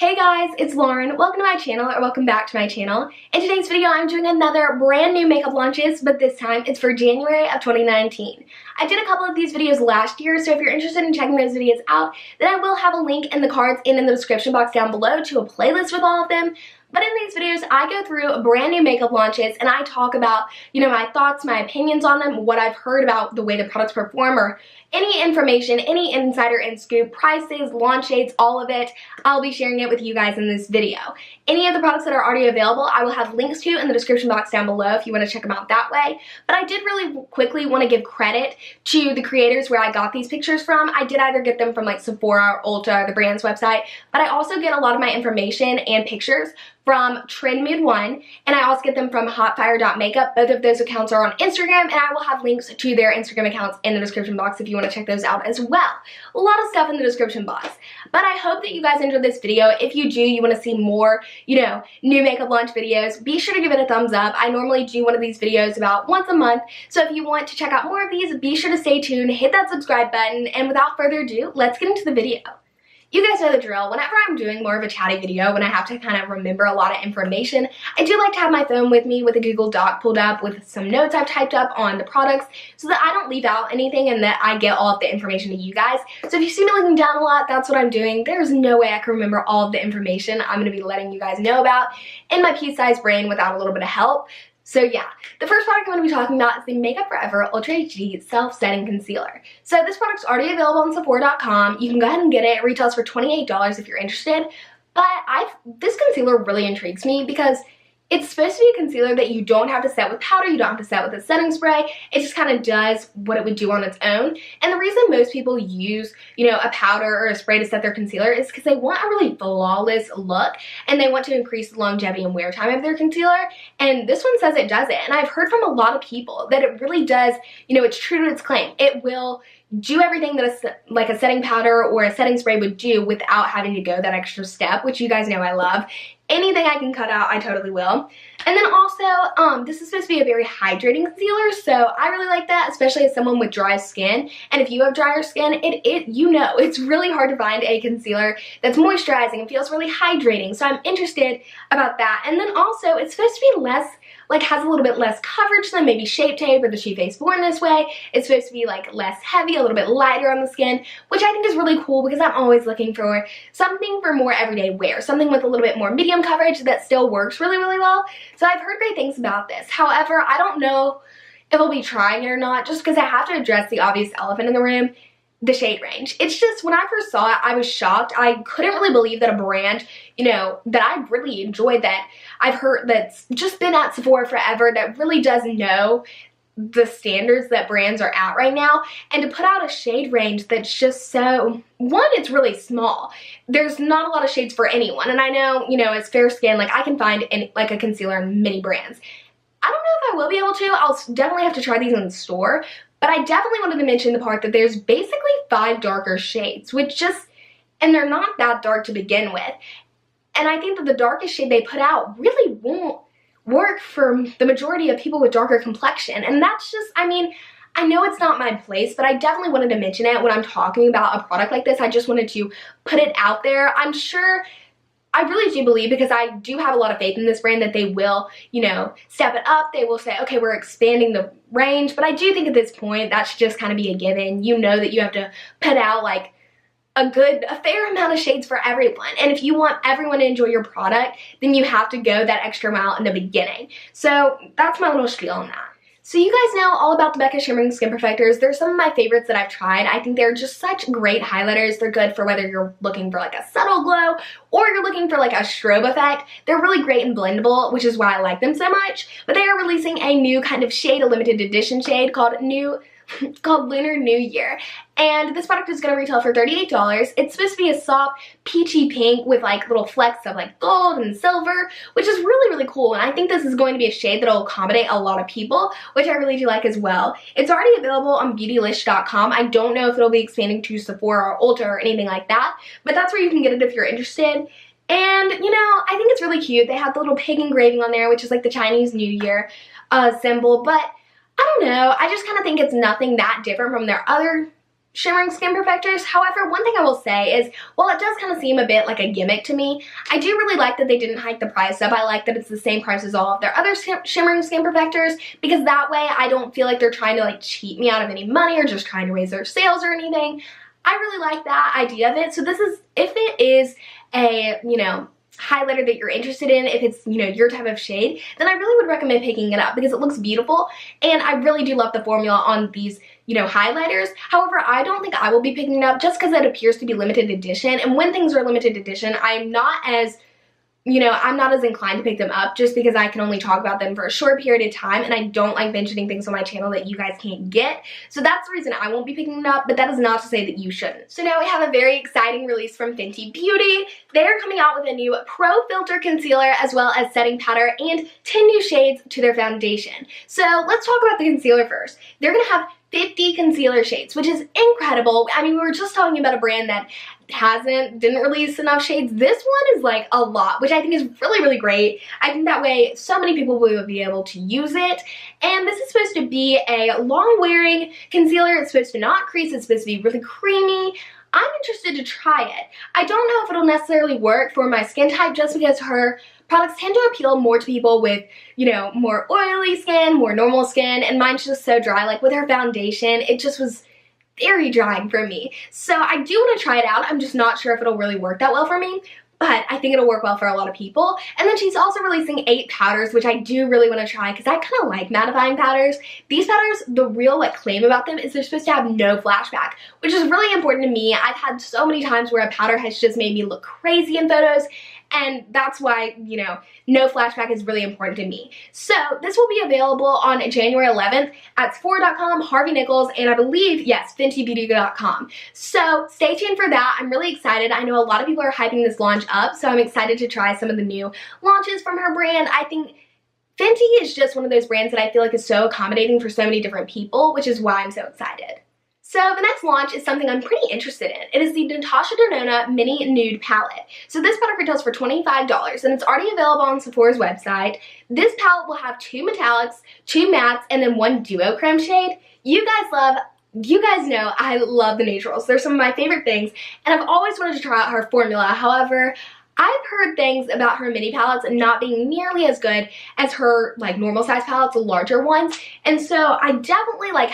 Hey guys, it's Lauren. Welcome to my channel, or welcome back to my channel. In today's video, I'm doing another brand new makeup launches, but this time it's for January of 2019. I did a couple of these videos last year, so if you're interested in checking those videos out, then I will have a link in the cards and in the description box down below to a playlist with all of them. But in these videos, I go through brand new makeup launches and I talk about, my thoughts, my opinions on them, what I've heard about the way the products perform, or any information, any insider and scoop, prices, launch dates, all of it. I'll be sharing it with you guys in this video. Any of the products that are already available, I will have links to in the description box down below if you want to check them out that way. But I did really quickly want to give credit to the creators where I got these pictures from. I did either get them from like Sephora or Ulta, the brand's website, but I also get a lot of my information and pictures from Trend Mood 1, and I also get them from hotfire.makeup. Both of those accounts are on Instagram, and I will have links to their Instagram accounts in the description box if you want to check those out as well. A lot of stuff in the description box. But I hope that you guys enjoyed this video. If you do, you want to see more, new makeup launch videos, be sure to give it a thumbs up. I normally do one of these videos about once a month, so if you want to check out more of these, be sure to stay tuned, hit that subscribe button, and without further ado, let's get into the video. You guys know the drill. Whenever I'm doing more of a chatty video, when I have to kind of remember a lot of information, I do like to have my phone with me with a Google Doc pulled up with some notes I've typed up on the products so that I don't leave out anything and that I get all of the information to you guys. So if you see me looking down a lot, that's what I'm doing. There's no way I can remember all of the information I'm going to be letting you guys know about in my pea-sized brain without a little bit of help. So yeah, the first product I'm going to be talking about is the Makeup Forever Ultra HD Self-Setting Concealer. So this product's already available on Sephora.com. You can go ahead and get it. It retails for $28 if you're interested. But this concealer really intrigues me because it's supposed to be a concealer that you don't have to set with powder, you don't have to set with a setting spray. It just kind of does what it would do on its own. And the reason most people use, a powder or a spray to set their concealer is because they want a really flawless look and they want to increase the longevity and wear time of their concealer. And this one says it does it. And I've heard from a lot of people that it really does, it's true to its claim. It will do everything that a setting powder or a setting spray would do without having to go that extra step, which you guys know I love. Anything I can cut out, I totally will. And then also, this is supposed to be a very hydrating concealer, so I really like that, especially as someone with dry skin. And if you have drier skin, it's really hard to find a concealer that's moisturizing and feels really hydrating. So I'm interested about that. And then also, it's supposed to be has a little bit less coverage than maybe Shape Tape or the She Face Born This Way. It's supposed to be less heavy, a little bit lighter on the skin, which I think is really cool because I'm always looking for something for more everyday wear, something with a little bit more medium coverage that still works really, really well. So I've heard great things about this. However, I don't know if I'll be trying it or not, just because I have to address the obvious elephant in the room. The shade range. It's just, when I first saw it, I was shocked. I couldn't really believe that a brand, that I really enjoyed, that I've heard that's just been at Sephora forever, that really does know the standards that brands are at right now, and to put out a shade range that's just so, one, it's really small. There's not a lot of shades for anyone, and I know, as fair skin, I can find a concealer in many brands. I don't know if I will be able to. I'll definitely have to try these in the store. But I definitely wanted to mention the part that there's basically 5 darker shades, and they're not that dark to begin with. And I think that the darkest shade they put out really won't work for the majority of people with darker complexion. And that's just, I know it's not my place, but I definitely wanted to mention it when I'm talking about a product like this. I just wanted to put it out there. I'm sure, I really do believe, because I do have a lot of faith in this brand, that they will, step it up. They will say, okay, we're expanding the range. But I do think at this point, that should just kind of be a given. You know that you have to put out a fair amount of shades for everyone. And if you want everyone to enjoy your product, then you have to go that extra mile in the beginning. So that's my little spiel on that. So you guys know all about the Becca Shimmering Skin Perfectors. They're some of my favorites that I've tried. I think they're just such great highlighters. They're good for whether you're looking for a subtle glow or you're looking for a strobe effect. They're really great and blendable, which is why I like them so much. But they are releasing a new kind of shade, a limited edition shade called Lunar New Year. And this product is going to retail for $38. It's supposed to be a soft peachy pink with little flecks of gold and silver, which is really, really cool. And I think this is going to be a shade that will accommodate a lot of people, which I really do like as well. It's already available on beautylish.com. I don't know if it'll be expanding to Sephora or Ulta or anything like that, but that's where you can get it if you're interested. And, I think it's really cute. They have the little pig engraving on there, which is the Chinese New Year symbol, but I don't know. I just kind of think it's nothing that different from their other shimmering skin perfectors. However, one thing I will say is, while it does kind of seem a bit like a gimmick to me, I do really like that they didn't hike the price up. I like that it's the same price as all of their other shimmering skin perfectors, because that way I don't feel like they're trying to like cheat me out of any money or just trying to raise their sales or anything. I really like that idea of it. So this is, if it is a, you know, highlighter that you're interested in, if it's, you know, your type of shade, then I really would recommend picking it up because it looks beautiful, and I really do love the formula on these, you know, highlighters. However, I don't think I will be picking it up just because it appears to be limited edition, and when things are limited edition, I'm not as, you know, I'm not as inclined to pick them up just because I can only talk about them for a short period of time, and I don't like mentioning things on my channel that you guys can't get. So that's the reason I won't be picking them up, but that is not to say that you shouldn't. So now we have a very exciting release from Fenty Beauty. They're coming out with a new Pro Filter Concealer as well as setting powder and 10 new shades to their foundation. So let's talk about the concealer first. They're going to have 50 concealer shades, which is incredible. I mean, we were just talking about a brand that didn't release enough shades. This one is like a lot, which I think is really, really great. I think that way so many people will be able to use it. And this is supposed to be a long-wearing concealer. It's supposed to not crease. It's supposed to be really creamy. I'm interested to try it. I don't know if it'll necessarily work for my skin type just because her products tend to appeal more to people with, you know, more oily skin, more normal skin, and mine's just so dry. Like with her foundation, it just was very drying for me. So I do want to try it out. I'm just not sure if it'll really work that well for me, but I think it'll work well for a lot of people. And then she's also releasing 8 powders, which I do really want to try because I kind of like mattifying powders. These powders, the real like claim about them is they're supposed to have no flashback, which is really important to me. I've had so many times where a powder has just made me look crazy in photos, and that's why, you know, no flashback is really important to me. So this will be available on January 11th at Sephora.com, Harvey Nichols, and I believe, yes, FentyBeauty.com. So stay tuned for that. I'm really excited. I know a lot of people are hyping this launch up, so I'm excited to try some of the new launches from her brand. I think Fenty is just one of those brands that I feel like is so accommodating for so many different people, which is why I'm so excited. So the next launch is something I'm pretty interested in. It is the Natasha Denona Mini Nude Palette. So this product retails for $25 and it's already available on Sephora's website. This palette will have 2 metallics, 2 mattes, and then 1 duo creme shade. You guys know I love the neutrals. They're some of my favorite things, and I've always wanted to try out her formula. However, I've heard things about her mini palettes not being nearly as good as her like normal size palettes, the larger ones. And so I definitely like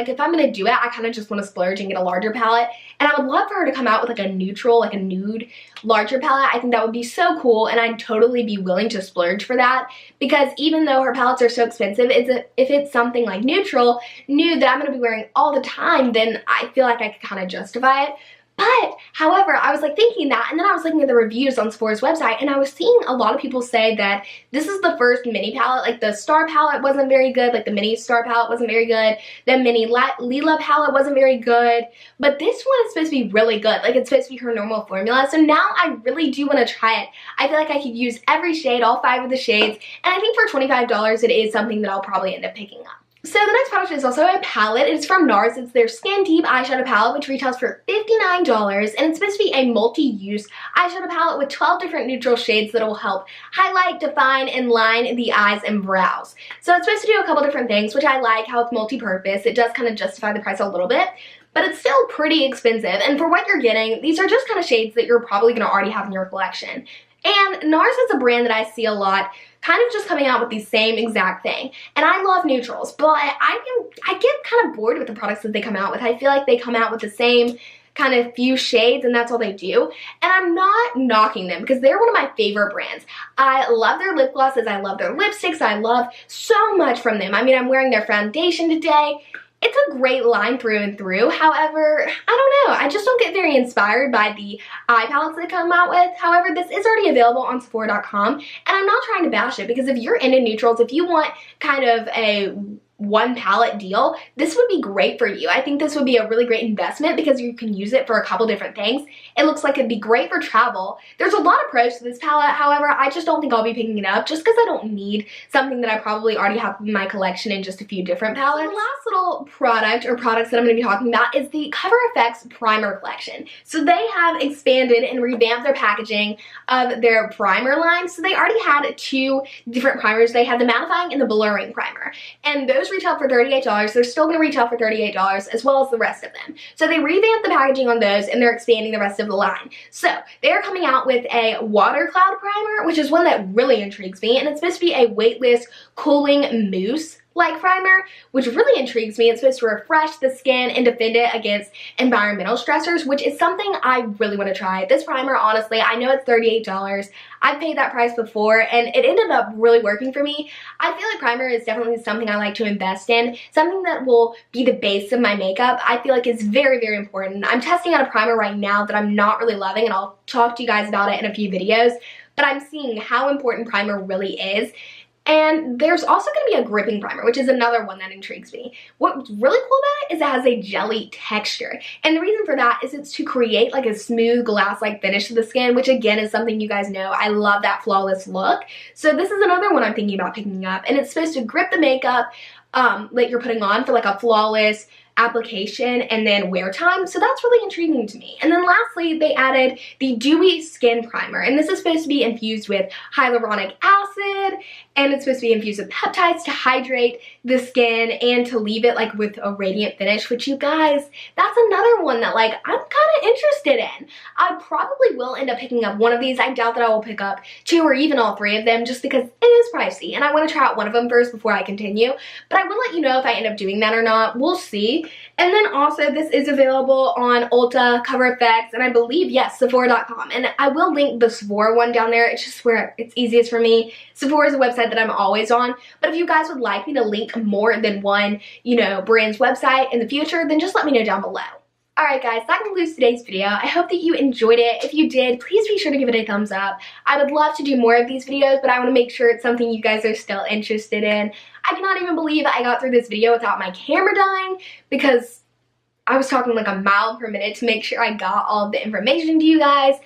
if I'm gonna do it, I kind of just want to splurge and get a larger palette. And I would love for her to come out with like a neutral, like a nude, larger palette. I think that would be so cool, and I'd totally be willing to splurge for that, because even though her palettes are so expensive, if it's something like neutral, nude that I'm gonna be wearing all the time, then I feel like I could kind of justify it. But, however, I was like thinking that, and then I was looking at the reviews on Sephora's website, and I was seeing a lot of people say that this is the first mini palette. Like the Star palette wasn't very good, like the mini Star palette wasn't very good, the mini Lila palette wasn't very good, but this one is supposed to be really good. Like it's supposed to be her normal formula, so now I really do want to try it. I feel like I could use every shade, all 5 of the shades, and I think for $25 it is something that I'll probably end up picking up. So the next product is also a palette. It's from NARS. It's their Skin Deep eyeshadow palette, which retails for $59, and it's supposed to be a multi-use eyeshadow palette with 12 different neutral shades that will help highlight, define, and line the eyes and brows. So it's supposed to do a couple different things, which I like how it's multi-purpose. It does kind of justify the price a little bit, but it's still pretty expensive, and for what you're getting, these are just kind of shades that you're probably going to already have in your collection. And NARS is a brand that I see a lot kind of just coming out with the same exact thing. And I love neutrals, but I get kind of bored with the products that they come out with. I feel like they come out with the same kind of few shades and that's all they do. And I'm not knocking them because they're one of my favorite brands. I love their lip glosses, I love their lipsticks, I love so much from them. I mean, I'm wearing their foundation today. It's a great line through and through. However, I don't know. I just don't get very inspired by the eye palettes they come out with. However, this is already available on Sephora.com, and I'm not trying to bash it because if you're into neutrals, if you want kind of a one palette deal, this would be great for you. I think this would be a really great investment because you can use it for a couple different things. It looks like it'd be great for travel. There's a lot of pros to this palette. However, I just don't think I'll be picking it up just because I don't need something that I probably already have in my collection in just a few different palettes. So the last little product or products that I'm going to be talking about is the Cover FX Primer Collection. So they have expanded and revamped their packaging of their primer line. So they already had 2 different primers. They had the mattifying and the blurring primer. And those those retail for $38. They're still going to retail for $38 as well as the rest of them. So they revamped the packaging on those and they're expanding the rest of the line. So they are coming out with a water cloud primer, which is one that really intrigues me, and it's supposed to be a weightless cooling mousse like primer, which really intrigues me. It's supposed to refresh the skin and defend it against environmental stressors, which is something I really want to try. This primer, honestly, I know it's $38. I've paid that price before and it ended up really working for me. I feel like primer is definitely something I like to invest in, something that will be the base of my makeup. I feel like it's very, very important. I'm testing out a primer right now that I'm not really loving, and I'll talk to you guys about it in a few videos, but I'm seeing how important primer really is. And there's also going to be a gripping primer, which is another one that intrigues me. What's really cool about it is it has a jelly texture. And the reason for that is it's to create like a smooth glass-like finish to the skin, which again is something you guys know. I love that flawless look. So this is another one I'm thinking about picking up. And it's supposed to grip the makeup that you're putting on for like a flawless application and then wear time. So that's really intriguing to me. And then lastly, they added the Dewy Skin Primer, and this is supposed to be infused with hyaluronic acid, and it's supposed to be infused with peptides to hydrate the skin and to leave it like with a radiant finish, which you guys, that's another one that like I'm kind of interested in. I probably will end up picking up one of these. I doubt that I will pick up 2 or even all 3 of them just because it is pricey and I want to try out one of them first before I continue. But I will let you know if I end up doing that or not. We'll see. And then also this is available on Ulta, Cover FX, and I believe, yes, Sephora.com. And I will link the Sephora one down there. It's just where it's easiest for me. Sephora is a website that I'm always on. But if you guys would like me to link more than one, brand's website in the future, then just let me know down below. Alright guys, that concludes today's video. I hope that you enjoyed it. If you did, please be sure to give it a thumbs up. I would love to do more of these videos, but I want to make sure it's something you guys are still interested in. I cannot even believe I got through this video without my camera dying because I was talking like a mile per minute to make sure I got all of the information to you guys,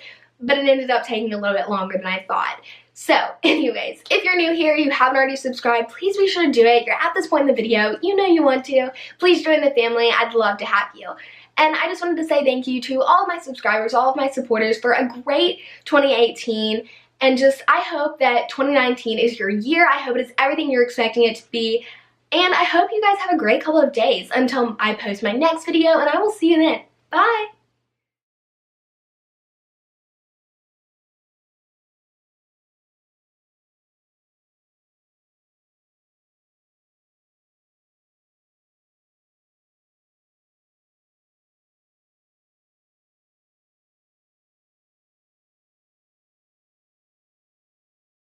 but it ended up taking a little bit longer than I thought. So anyways, if you're new here, you haven't already subscribed, please be sure to do it. You're at this point in the video, you know you want to. Please join the family. I'd love to have you. And I just wanted to say thank you to all of my subscribers, all of my supporters for a great 2018. And just, I hope that 2019 is your year. I hope it is everything you're expecting it to be. And I hope you guys have a great couple of days until I post my next video, and I will see you then. Bye!